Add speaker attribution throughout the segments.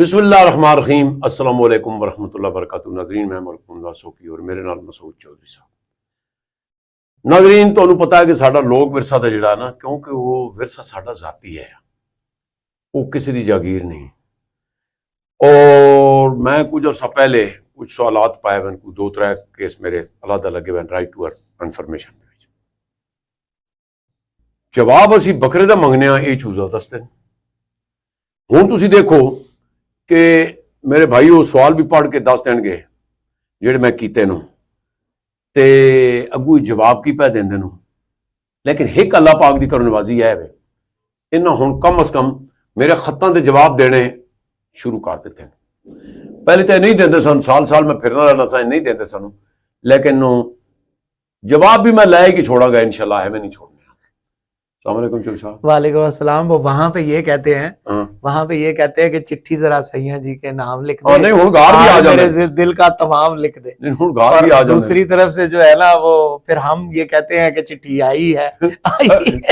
Speaker 1: بسم اللہ الرحمن الرحیم۔ السلام علیکم ورحمۃ اللہ وبرکاتہ۔ ناظرین میں ملک محمد سوکی اور میرے نال مسعود چودھری صاحب۔ ناظرین تانوں پتا ہے کہ ساڈا لوک ورثہ دا جڑا نا، کیونکہ وہ ورثہ ساڈا ذاتی ہے، وہ کسی دی جاگیر نہیں۔ اور میں کچھ عرصہ پہلے کچھ سوالات پائے میں کو 2-3 کیس میرے علیحدہ لگے ہوئے رائٹ ٹو انفارمیشن دے وچ جواب اسی بکرے دا منگنے ہاں، یہ چوزا دستے ہوں تسی دیکھو کہ میرے بھائی وہ سوال بھی پڑھ کے دس دین گے جڑے میں کیتے نو تے اگو جواب کی پہ دیندے نو، لیکن ایک اللہ پاک دی کرو نوازی ہے وے انہاں ہن کم از کم میرے خطاں دے جواب دینے شروع کر دیتے ہیں۔ پہلے تے نہیں دیندے سن، سال میں پھرنا رہنا سا، نہیں دیندے سن، لیکن جواب بھی میں لائے کہ چھوڑا گا انشاءاللہ، ہے میں نہیں چھوڑنے۔ السلام علیکم چل صاحب۔
Speaker 2: وعلیکم السلام۔ وہ وہاں پہ یہ کہتے ہیں کہ چٹھی ذرا سیاں جی کے نام لکھ دے،
Speaker 1: نہیں ہن گار بھی آ جاندے،
Speaker 2: میرے دل کا تمام لکھ دے۔
Speaker 1: نہیں ہن گار بھی آ جاندے۔
Speaker 2: دوسری طرف سے جو ہے نا وہ پھر ہم یہ کہتے ہیں کہ چٹھی آئی ہے،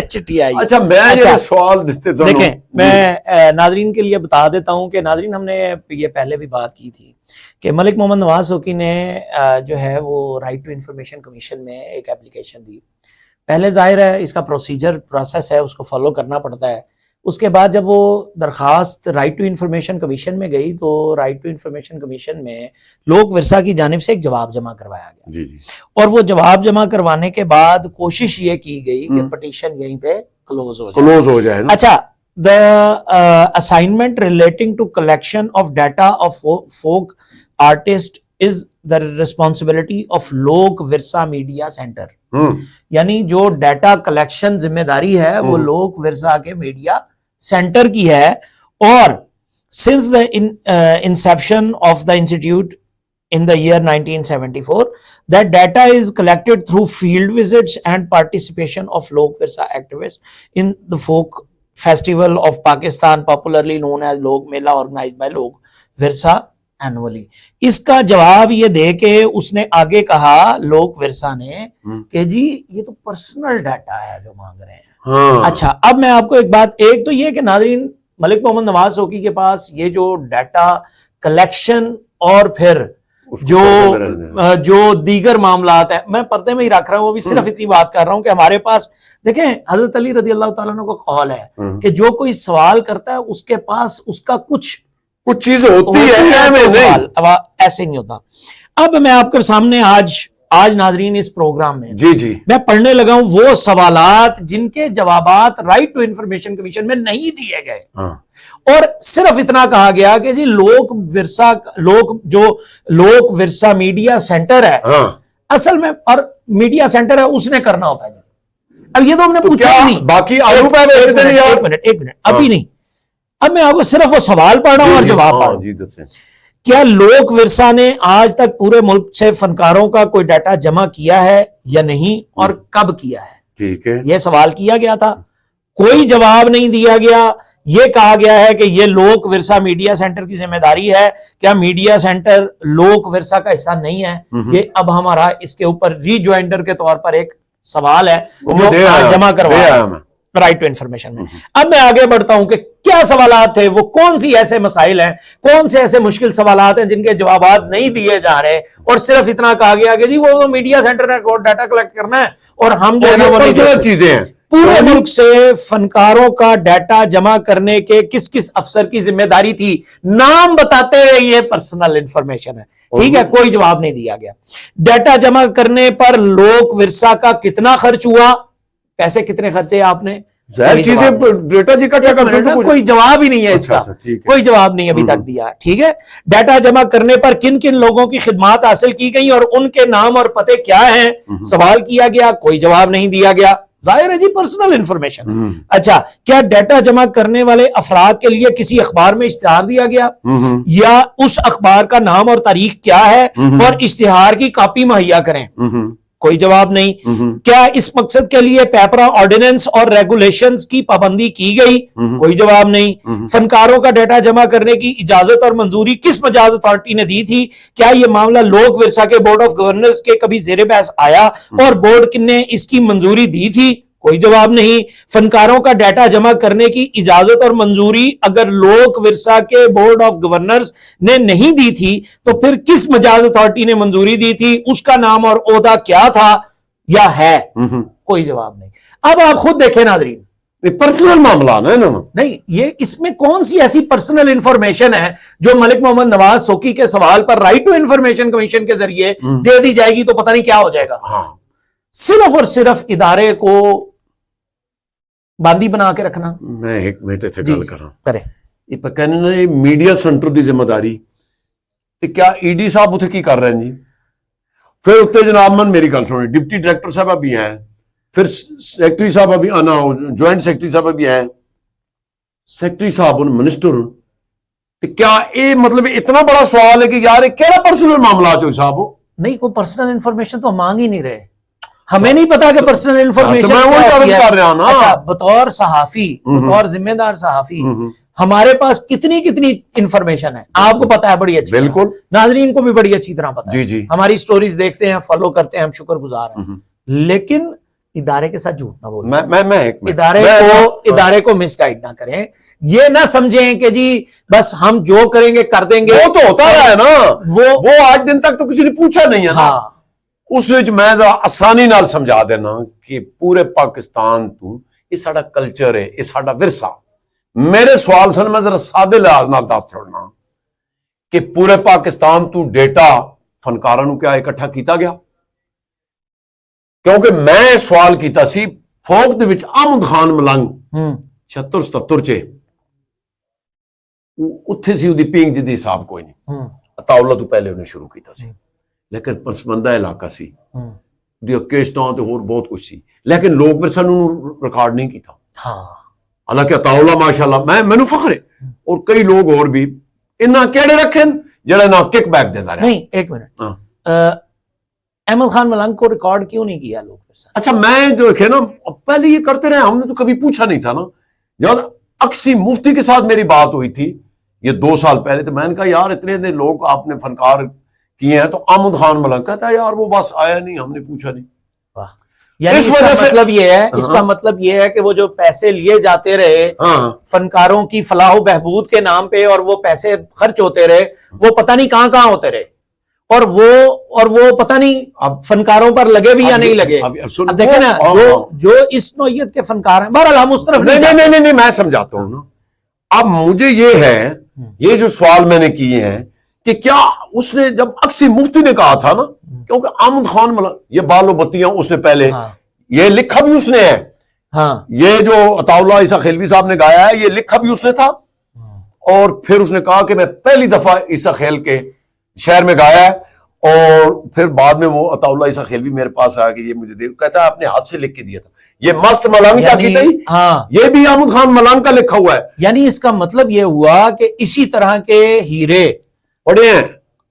Speaker 2: چٹھی آئی ہے۔
Speaker 1: اچھا میں یہ سوال دیتے سن،
Speaker 2: دیکھیں میں ناظرین کے لیے بتا دیتا ہوں کہ ناظرین ہم نے یہ پہلے بھی بات کی تھی کہ ملک محمد نواز سوکی نے جو ہے وہ رائٹ ٹو انفارمیشن کمیشن میں ایک اپلیکیشن دی۔ پہلے ظاہر ہے اس کا پروسیس ہے، اس کو فالو کرنا پڑتا ہے۔ اس کے بعد جب وہ درخواست رائٹ ٹو انفارمیشن کمیشن میں گئی تو رائٹ ٹو انفارمیشن کمیشن میں لوک ورثہ کی جانب سے ایک جواب جمع کروایا گیا
Speaker 1: جی جی،
Speaker 2: اور وہ جواب جمع کروانے کے بعد کوشش یہ کی گئی کہ پٹیشن یہیں پہ کلوز ہو جائے۔ اچھا، the assignment relating to collection of data of folk artist is the responsibility of لوک ورثہ میڈیا سینٹر، یعنی جو ڈیٹا کلیکشن ذمہ داری ہے وہ لوک ورثہ کے میڈیا سینٹر کی ہے۔ اور since the inception of the institute in the year 1974 that data is collected through field visits and participation of lok virsa activists in the folk festival of Pakistan popularly known as lok mela organized by lok virsa annually۔ اس کا جواب یہ دے کے اس نے آگے کہا لوک ورثہ نے کہ جی یہ تو پرسنل ڈیٹا ہے جو مانگ رہے ہیں۔ اچھا اب میں آپ کو ایک بات، ایک تو یہ کہ ناظرین ملک محمد نواز سوکی کے پاس یہ جو ڈیٹا کلیکشن اور پھر جو دیگر معاملات ہیں میں پردے میں ہی رکھ رہا ہوں، وہ بھی صرف اتنی بات کر رہا ہوں کہ ہمارے پاس دیکھیں حضرت علی رضی اللہ تعالیٰ عنہ کا قول ہے کہ جو کوئی سوال کرتا ہے اس کے پاس اس کا کچھ
Speaker 1: چیز ہوتی ہے،
Speaker 2: ایسے نہیں ہوتا۔ اب میں آپ کے سامنے آج ناظرین اس پروگرام میں
Speaker 1: جی
Speaker 2: میں پڑھنے لگا ہوں وہ سوالات جن کے جوابات رائٹ ٹو انفارمیشن کمیشن میں نہیں دیے گئے، اور صرف اتنا کہا گیا کہ جی لوک ورثہ میڈیا سینٹر ہے اصل میں، اور میڈیا سینٹر ہے اس نے کرنا ہوتا ہے۔ اب یہ تو ہم نے پوچھا ہی نہیں،
Speaker 1: باقی
Speaker 2: ایک منٹ ابھی نہیں، اب میں آپ کو صرف وہ سوال پڑھنا ہوں اور جواب پڑھنا ہوں۔ کیا لوک ورثہ نے آج تک پورے ملک سے فنکاروں کا کوئی ڈیٹا جمع کیا ہے یا نہیں، اور کب کیا ہے؟
Speaker 1: ٹھیک ہے،
Speaker 2: یہ سوال کیا گیا تھا، کوئی جواب نہیں دیا گیا۔ یہ کہا گیا ہے کہ یہ لوک ورثہ میڈیا سینٹر کی ذمہ داری ہے۔ کیا میڈیا سینٹر لوک ورثہ کا حصہ نہیں ہے؟ یہ اب ہمارا اس کے اوپر ری جوائنڈر کے طور پر ایک سوال ہے جو جمع کروایا رائٹ ٹو انفارمیشن میں۔ اب میں آگے بڑھتا ہوں کہ کیا سوالات تھے، وہ کون سی ایسے مسائل ہیں، کون سے ایسے مشکل سوالات ہیں جن کے جوابات نہیں دیے جا رہے، اور صرف اتنا کہا گیا کہ جی وہ میڈیا سینٹر نے ڈیٹا کلیکٹ کرنا ہے اور ہم جو ہے وہ
Speaker 1: چیزیں ہیں۔
Speaker 2: پورے ملک سے فنکاروں کا ڈیٹا جمع کرنے کے کس کس افسر کی ذمہ داری تھی، نام بتاتے ہوئے یہ پرسنل انفارمیشن ہے، ٹھیک ہے، کوئی جواب نہیں دیا گیا۔ ڈیٹا جمع کرنے پر لوک ورثہ کا کتنا خرچ ہوا، پیسے کتنے خرچے آپ نے،
Speaker 1: چیزیں ڈیٹا جی کا
Speaker 2: کوئی جواب ہی نہیں ہے، اس کا کوئی جواب نہیں ابھی تک دیا، ٹھیک ہے۔ ڈیٹا جمع کرنے پر کن کن لوگوں کی خدمات حاصل کی گئی اور ان کے نام اور پتے کیا ہیں، سوال کیا گیا، کوئی جواب نہیں دیا گیا۔ ظاہر ہے جی پرسنل انفارمیشن۔ اچھا، کیا ڈیٹا جمع کرنے والے افراد کے لیے کسی اخبار میں اشتہار دیا گیا، یا اس اخبار کا نام اور تاریخ کیا ہے اور اشتہار کی کاپی مہیا کریں، کوئی جواب نہیں۔ کیا اس مقصد کے لیے پیپرا آرڈیننس اور ریگولیشنز کی پابندی کی گئی، کوئی جواب نہیں۔ فنکاروں کا ڈیٹا جمع کرنے کی اجازت اور منظوری کس مجاز اتھارٹی نے دی تھی، کیا یہ معاملہ لوک ورثہ کے بورڈ آف گورنرز کے کبھی زیر بحث آیا اور بورڈ نے اس کی منظوری دی تھی، کوئی جواب نہیں. فنکاروں کا ڈیٹا جمع کرنے کی اجازت اور منظوری اگر لوک ورثہ کے بورڈ آف گورنرز نے نہیں دی تھی تو پھر کس مجاز اتھارٹی نے منظوری دی تھی؟ اس کا نام اور عہدہ کیا تھا یا ہے؟ کوئی جواب نہیں. اب آپ خود دیکھیں ناظرین,
Speaker 1: پرسنل معاملہ ہے نا.
Speaker 2: نہیں, یہ اس میں کون سی ایسی پرسنل انفارمیشن ہے جو ملک محمد نواز سوکی کے سوال پر رائٹ ٹو انفارمیشن کمیشن کے ذریعے دے دی جائے گی تو پتہ نہیں کیا ہو جائے گا. صرف اور صرف ادارے کو باندی بنا کے رکھنا.
Speaker 1: میں ایک منٹ سے گل کراں
Speaker 2: کریں.
Speaker 1: یہ کہنے نا میڈیا سینٹر دی ذمہ داری کیا ای ڈی صاحب اتنے کی کر رہے ہیں جی؟ پھر اتنے جناب من میری گل سنیں, ڈپٹی ڈائریکٹر صاحب بھی ہیں, پھر سیکٹری صاحب بھی آنا, جوائنٹ سیکٹری صاحب بھی ہیں, سیکٹری صاحب منسٹر. کیا یہ مطلب اتنا بڑا سوال ہے کہ یار کیڑا پرسنل معاملہ چو صاحب؟
Speaker 2: نہیں, کوئی پرسنل انفارمیشن تو مانگ ہی نہیں رہے. ہمیں نہیں پتا کہ پرسنل انفارمیشن
Speaker 1: کر رہا نا.
Speaker 2: اچھا, بطور صحافی, بطور ذمہ دار صحافی ہمارے پاس کتنی انفارمیشن ہے آپ کو پتا ہے بڑی اچھی.
Speaker 1: بالکل,
Speaker 2: ناظرین کو بھی بڑی اچھی طرح پتا ہے.
Speaker 1: جی جی,
Speaker 2: ہماری سٹوریز دیکھتے ہیں, فالو کرتے ہیں, ہم شکر گزار ہیں. لیکن ادارے کے ساتھ جھوٹ نہ بولیں, ادارے کو مس گائیڈ نہ کریں. یہ نہ سمجھیں کہ جی بس ہم جو کریں گے کر دیں گے.
Speaker 1: وہ تو ہوتا رہا ہے نا, وہ آج دن تک تو کسی نے پوچھا نہیں ہے.
Speaker 2: ہاں,
Speaker 1: اس وچ میں آسانی نال سمجھا دینا کہ پورے پاکستان تو یہ ساڈا کلچر ہے, یہ ساڈا ورثہ. میرے سوال سن میں ذرا سادے لحاظ نال دس چھوڑنا کہ پورے پاکستان تو ڈیٹا فنکاراں نوں کیا اکٹھا کیتا گیا؟ کیونکہ میں سوال کیتا سی فوق دے وچ احمد خان ملنگ 76-77 چ اتھے سی دی پینگ جدی حساب کوئی نہیں, اطاولہ تو پہلے انہیں شروع کیتا سی, لیکن پسماندہ علاقہ سی دی کیسٹاں تے ہور بہت کچھ سی, لیکن لوگ ورثہ نوں ریکارڈ نہیں کیتا. حالانکہ اطاولہ ماشاءاللہ میں فخر ہے, اور کئی لوگ اور بھی انہاں کیڑے رکھیں جڑا نہ کک بیک دیندا رہا.
Speaker 2: نہیں, ایک منٹ, احمد خان ملنگ کو ریکارڈ کیوں نہیں کیا لوگ ورثہ؟
Speaker 1: اچھا, میں جو دیکھے نا پہلے یہ کرتے رہے, ہم نے تو کبھی پوچھا نہیں تھا نا. جب اکسی مفتی کے ساتھ میری بات ہوئی تھی یہ 2 سال پہلے, تو میں نے کہا یار اتنے لوگ آپ نے فنکار کیے ہیں, تو احمد خان ملنگ کہتا ہے یار وہ بس آیا نہیں, ہم نے پوچھا نہیں.
Speaker 2: یعنی اس کا مطلب یہ ہے, اس کا مطلب یہ ہے کہ وہ جو پیسے لیے جاتے رہے فنکاروں کی فلاح و بہبود کے نام پہ, اور وہ پیسے خرچ ہوتے رہے, وہ پتہ نہیں کہاں ہوتے رہے, اور وہ پتہ نہیں اب فنکاروں پر لگے بھی یا نہیں لگے. اب دیکھیں نا, جو اس نوعیت کے فنکار ہیں, بہرحال ہم اس طرف
Speaker 1: نہیں, میں سمجھاتا ہوں نا. اب مجھے یہ ہے, یہ جو سوال میں نے کیے ہیں کہ کیا اس نے جب اکسی مفتی نے کہا تھا نا, کیونکہ احمد خان ملنگ یہ بال و بتیاں اس نے پہلے یہ لکھا بھی اس نے ہے, یہ جو اطاولہ عیسیٰ خیلوی صاحب نے گایا ہے یہ لکھا بھی اس نے تھا, اور پھر اس نے کہا کہ میں پہلی دفعہ عیسیٰ خیل کے شہر میں گایا ہے, اور پھر بعد میں وہ اطاولہ عیسیٰ خیلوی میرے پاس آیا کہ یہ مجھے دے, کہتا ہے اپنے ہاتھ سے لکھ کے دیا تھا. یہ مست ملنگ چاکی تھی, یہ بھی احمد خان ملنگ کا لکھا ہوا ہے.
Speaker 2: یعنی اس کا مطلب یہ ہوا کہ اسی طرح کے ہیرے
Speaker 1: پڑے ہیں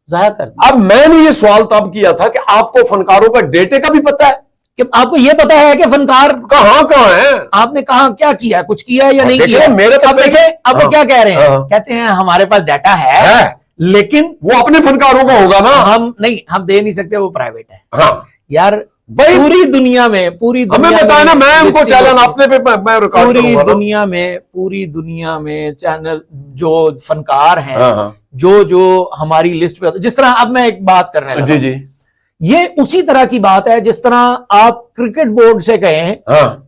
Speaker 2: ضائع کر دیا.
Speaker 1: اب میں نے یہ سوال تب کیا تھا کہ آپ کو فنکاروں کا ڈیٹے کا بھی پتہ ہے,
Speaker 2: کہ آپ کو یہ پتا ہے کہ فنکار
Speaker 1: کہاں ہیں,
Speaker 2: آپ نے کہاں کیا کیا, کچھ کیا ہے یا نہیں کیا.
Speaker 1: میرے
Speaker 2: اب دیکھیں اب وہ کیا کہہ رہے ہیں, کہتے ہیں ہمارے پاس ڈیٹا ہے لیکن
Speaker 1: وہ اپنے فنکاروں کا ہوگا نا,
Speaker 2: ہم دے نہیں سکتے, وہ پرائیویٹ ہے.
Speaker 1: یار
Speaker 2: پوری دنیا میں پوری دنیا میں چینل جو فنکار ہیں جو ہماری لسٹ پہ, جس طرح اب میں ایک بات کر رہا ہوں,
Speaker 1: جی
Speaker 2: یہ اسی طرح کی بات ہے جس طرح آپ کرکٹ بورڈ سے کہیں,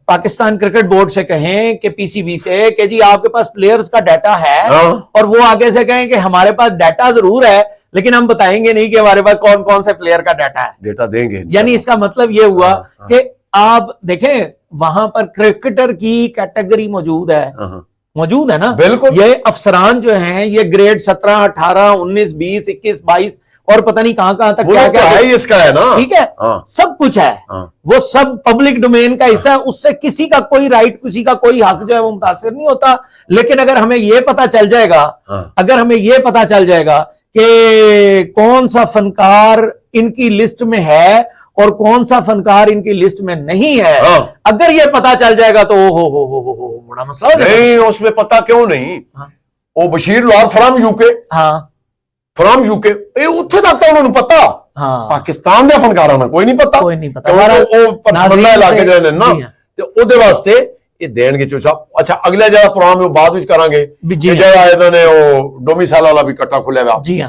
Speaker 2: پاکستان کرکٹ بورڈ سے کہیں کہ پی سی بی سے کہ جی آپ کے پاس پلیئرز کا ڈیٹا ہے, اور وہ آگے سے کہیں کہ ہمارے پاس ڈیٹا ضرور ہے لیکن ہم بتائیں گے نہیں کہ ہمارے پاس کون کون سے پلیئر کا ڈیٹا ہے,
Speaker 1: ڈیٹا دیں گے.
Speaker 2: یعنی اس کا مطلب یہ ہوا کہ آپ دیکھیں وہاں پر کرکٹر کی کیٹیگری موجود ہے نا.
Speaker 1: بالکل,
Speaker 2: یہ افسران جو ہیں یہ گریڈ 17 18 19 20 21 22 اور پتہ نہیں کہاں تک
Speaker 1: اس کا ہے نا,
Speaker 2: ٹھیک ہے, سب کچھ ہے, وہ سب پبلک ڈومین کا حصہ ہے, اس سے کسی کا کوئی رائٹ, کسی کا کوئی حق جو ہے وہ متاثر نہیں ہوتا. لیکن اگر ہمیں یہ پتا چل جائے گا کہ کون سا فنکار ان کی لسٹ میں ہے اور کون سا فنکار ان کی لسٹ میں نہیں ہے, اگر یہ پتا چل جائے گا تو بڑا مسئلہ ہو جائے گا.
Speaker 1: نہیں, اس میں پتا کیوں نہیں, وہ بشیر لار فرام یو کے, فرام یو کے اتنے تک تو انہوں نے پتا, پاکستان دے فنکاراں کوئی نہیں پتا, ਤੇ ਉਹਦੇ ਵਾਸਤੇ ਇਹ ਦੇਣਗੇ ਚੋ ਸਾਹਿਬ। ਅੱਛਾ ਅਗਲਾ ਜਿਹੜਾ ਪ੍ਰੋਗਰਾਮ ਹੈ ਉਹ ਬਾਅਦ ਵਿੱਚ ਕਰਾਂਗੇ
Speaker 2: ਵੀ ਜੀ
Speaker 1: ਜਿਹੜਾ ਇਹਨਾਂ ਨੇ ਉਹ ਡੋਮਿਸਾਈਲ ਵਾਲਾ ਵੀ ਇਕੱਠਾ ਖੁੱਲਿਆ ਵਾ
Speaker 2: ਜੀ ਹਾਂ